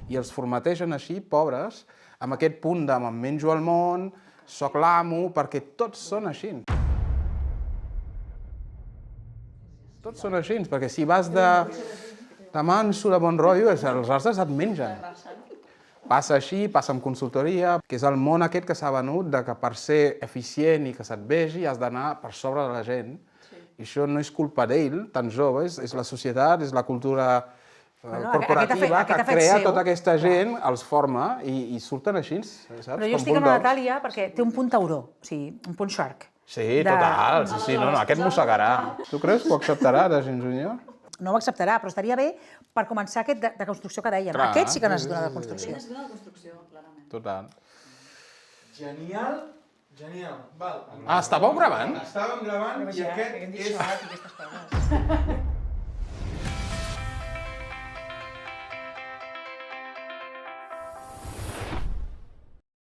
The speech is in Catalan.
i els formategen així, pobres, amb aquest punt de me'n menjo el món, soc l'amo, perquè tots són així. Tots són així, perquè si vas de manso, de bon rotllo, els altres et mengen. Passa així, passa amb consultoria, que és el món aquest que s'ha venut de que per ser eficient i que se't vegi has d'anar per sobre de la gent. I això no és culpa d'ell, tan jove, és la societat, és la cultura corporativa que crea tota aquesta gent, els forma i surten així, saps? Però jo estic amb la Natàlia perquè té un punt tauró, o sigui, un punt shark. Sí, total, sí, no, aquest mossegarà. Tu creus que ho acceptarà de gent junior? No ho acceptarà, però estaria bé per començar aquest de construcció que dèiem. Aquest sí que necessita una construcció. Necessita una construcció, clarament. Total. Genial, genial. Val. Ah, estàveu gravant? Estàvem gravant i aquest és...